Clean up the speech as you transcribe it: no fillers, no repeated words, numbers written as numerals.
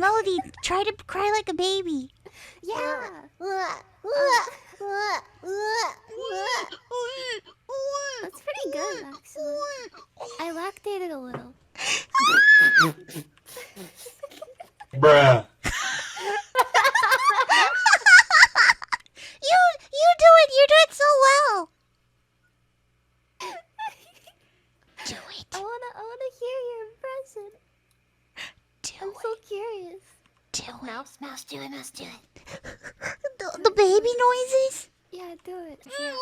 melody. Try to cry like a baby. Yeah. That's pretty good, actually. I lactated a little. Bruh. You do it. You do it so well. Do it. I wanna hear your impression. I'm so curious. Do it. Mouse, do it. The baby noises. Yeah, do it. Yeah.